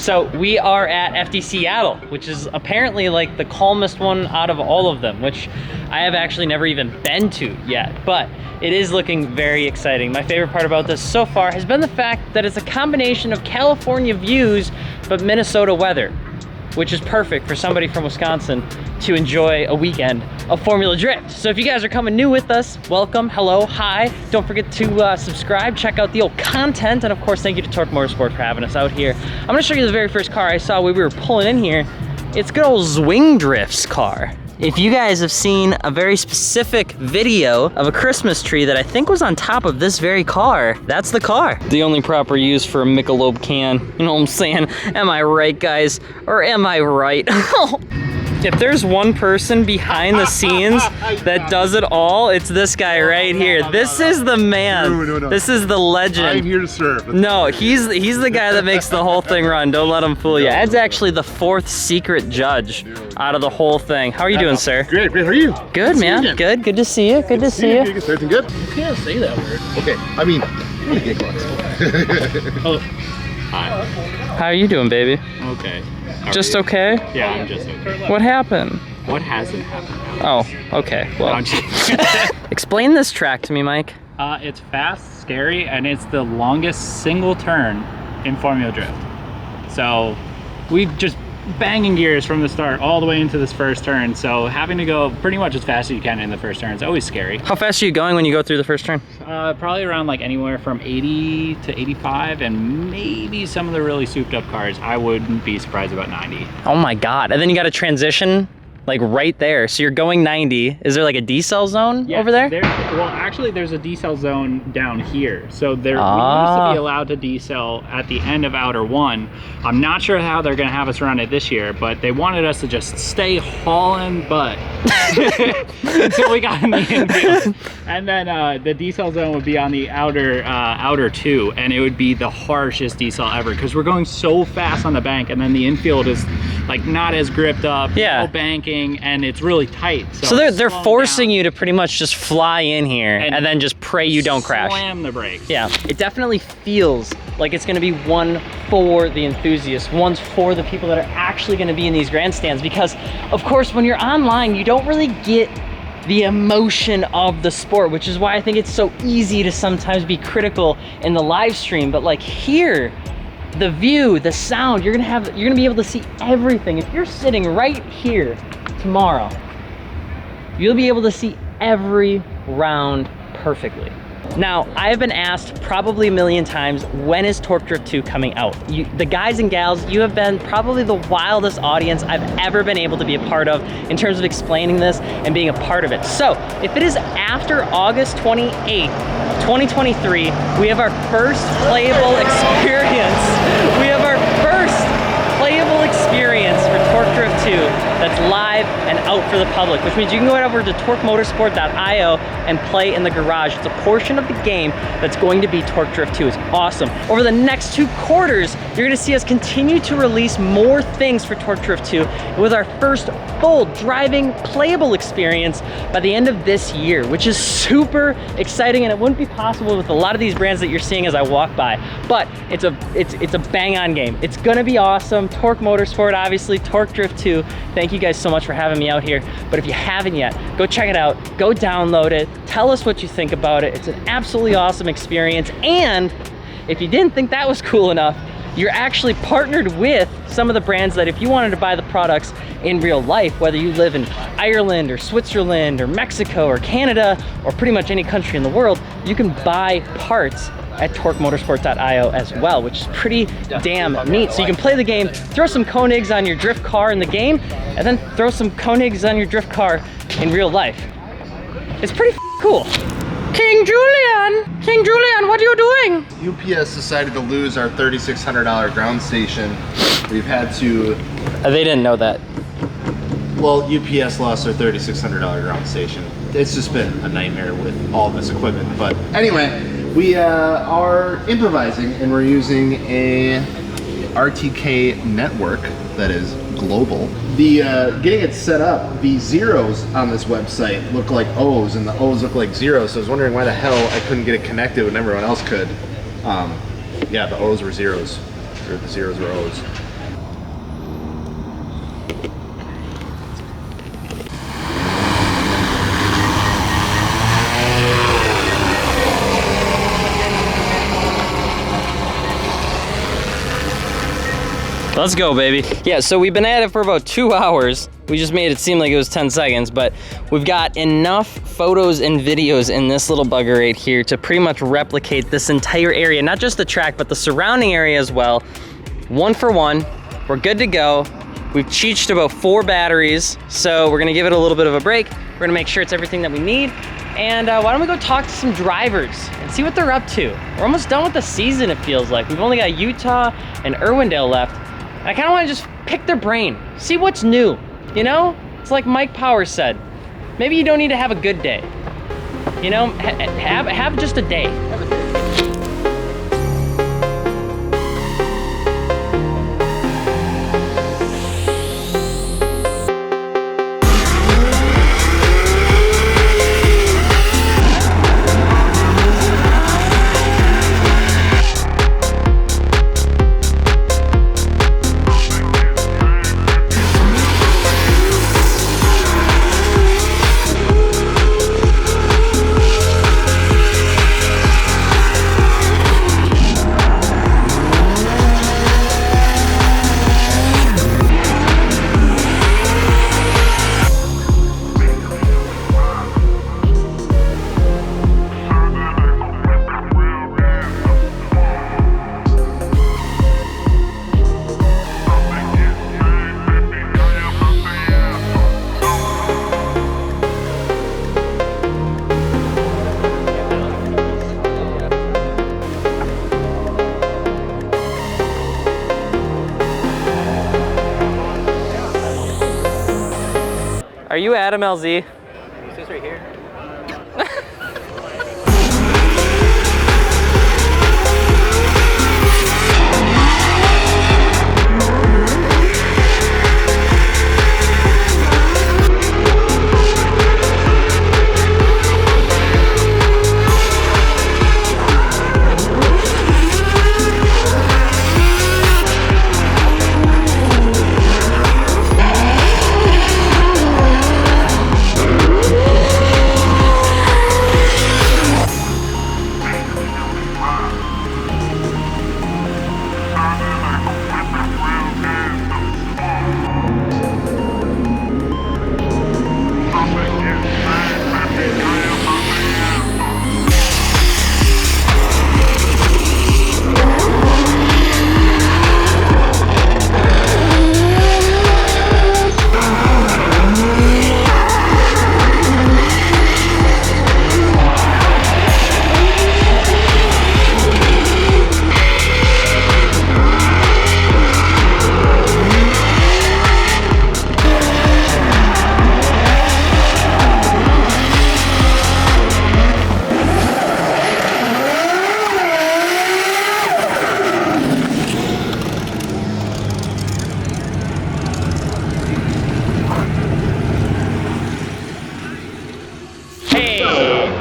So we are at FD Seattle, which is apparently like the calmest one out of all of them, which I have actually never even been to yet, but it is looking very exciting. My favorite part about this so far has been the fact that it's a combination of California views, but Minnesota weather, which is perfect for somebody from Wisconsin to enjoy a weekend of Formula Drift. So if you guys are coming new with us, welcome, hello, hi. Don't forget to subscribe, check out the old content, and of course, thank you to Torque Motorsport for having us out here. I'm gonna show you the very first car I saw when we were pulling in here. It's good old Zwing Drift's car. If you guys have seen a very specific video of a Christmas tree that I think was on top of this very car, that's the car. The only proper use for a Michelob can, you know what I'm saying? Am I right, guys? Or am I right? If there's one person behind the scenes that does it all, it's this guy right here. This is the man. No. This is the legend. I'm here to serve. No, he's the guy that makes the whole thing run. Don't let him fool you. Ed's actually the fourth secret judge out of the whole thing. How are you doing, sir? Great. How are you? Good, man. Good to see you. Good to see you. Everything good? You can't say that word. Okay, I mean, really get close. Oh, hi. How are you doing, baby? Okay. Just okay? Yeah, I'm just okay. What happened? What hasn't happened? Oh, okay. Well, No, I'm just explain this track to me, Mike. It's fast, scary, and it's the longest single turn in Formula Drift. So we've just banging gears from the start all the way into this first turn. So having to go pretty much as fast as you can in the first turn is always scary. How fast are you going when you go through the first turn? Probably around like anywhere from 80 to 85, and maybe some of the really souped up cars, I wouldn't be surprised about 90. Oh my God. And then you got a transition like right there. So you're going 90. Is there like a decel zone over there? Well, actually there's a decel zone down here. So we used to be allowed to decel at the end of outer one. I'm not sure how they're gonna have us run it this year, but they wanted us to just stay hauling butt until we got in the infield. And then the decel zone would be on the outer two, and it would be the harshest decel ever because we're going so fast on the bank, and then the infield is like not as gripped up, no banking, and it's really tight. So they're forcing you to pretty much just fly in here and then just pray you don't crash. Slam the brakes. Yeah, it definitely feels like it's gonna be one for the enthusiasts, one's for the people that are actually gonna be in these grandstands, because of course when you're online, you don't really get the emotion of the sport, which is why I think it's so easy to sometimes be critical in the live stream. But like here, the view, the sound, you're gonna be able to see everything. If you're sitting right here tomorrow, you'll be able to see every round perfectly. Now, I've been asked probably a million times, when is Torque Drift 2 coming out? The guys and gals, you have been probably the wildest audience I've ever been able to be a part of in terms of explaining this and being a part of it. So, if it is after August 28th, 2023, we have our first playable experience. We have our first playable experience for Torque Drift 2 that's live and out for the public, which means you can go over to torquemotorsport.io and play in the garage. It's a portion of the game that's going to be Torque Drift 2. It's awesome. Over the next 2 quarters, you're gonna see us continue to release more things for Torque Drift 2 with our first full driving playable experience by the end of this year, which is super exciting, and it wouldn't be possible with a lot of these brands that you're seeing as I walk by. But it's a bang-on game. It's gonna be awesome. Torque Motorsport, obviously, Torque Drift 2. Thank you guys so much for having me out here. But if you haven't yet, go check it out, go download it, tell us what you think about it. It's an absolutely awesome experience. And if you didn't think that was cool enough, you're actually partnered with some of the brands that if you wanted to buy the products in real life, whether you live in Ireland or Switzerland or Mexico or Canada or pretty much any country in the world, you can buy parts at torquemotorsport.io as well, which is pretty damn neat. So you can play the game, throw some Koenigs on your drift car in the game, and then throw some Koenigs on your drift car in real life. It's pretty cool. King Julian, what are you doing? UPS decided to lose our $3,600 ground station. We've had to... They didn't know that. Well, UPS lost their $3,600 ground station. It's just been a nightmare with all this equipment. But anyway, we are improvising, and we're using a RTK network that is global. The getting it set up, the zeros on this website look like O's, and the O's look like zeros. So I was wondering why the hell I couldn't get it connected when everyone else could. Yeah, the O's were zeros, or the zeros were O's. Let's go, baby. Yeah, so we've been at it for about 2 hours. We just made it seem like it was 10 seconds, but we've got enough photos and videos in this little bugger right here to pretty much replicate this entire area, not just the track, but the surrounding area as well. 1 for 1, we're good to go. We've cheeched about 4 batteries, so we're gonna give it a little bit of a break. We're gonna make sure it's everything that we need. And why don't we go talk to some drivers and see what they're up to. We're almost done with the season, it feels like. We've only got Utah and Irwindale left. I kind of want to just pick their brain, see what's new, you know? It's like Mike Powers said, maybe you don't need to have a good day. You know, have just a day. Are you Adam LZ? It says right here.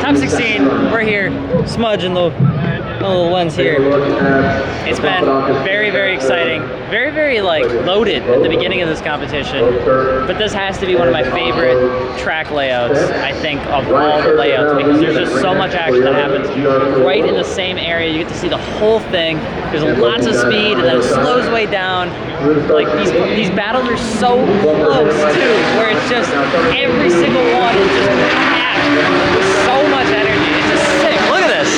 Top 16, we're here, smudging the little ones here. It's been very, very exciting. Very, very like loaded at the beginning of this competition. But this has to be one of my favorite track layouts, I think, of all the layouts, because there's just so much action that happens right in the same area. You get to see the whole thing. There's lots of speed, and then it slows way down. Like these battles are so close too, where it's just every single one is just packed with so much energy. It's just sick. Look at this.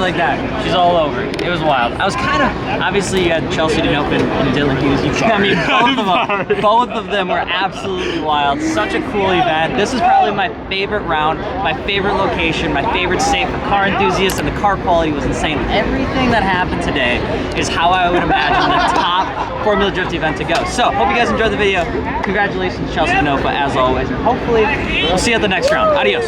Like that. She's all over it. It was wild. I was kind of, obviously you had Chelsea Denope and Dylan Hughes. I mean, both of them were absolutely wild. Such a cool event. This is probably my favorite round, my favorite location, my favorite state for car enthusiasts, and the car quality was insane. Everything that happened today is how I would imagine the top Formula Drift event to go. So, hope you guys enjoyed the video. Congratulations, Chelsea Denope, as always. And hopefully, we'll see you at the next round. Adios.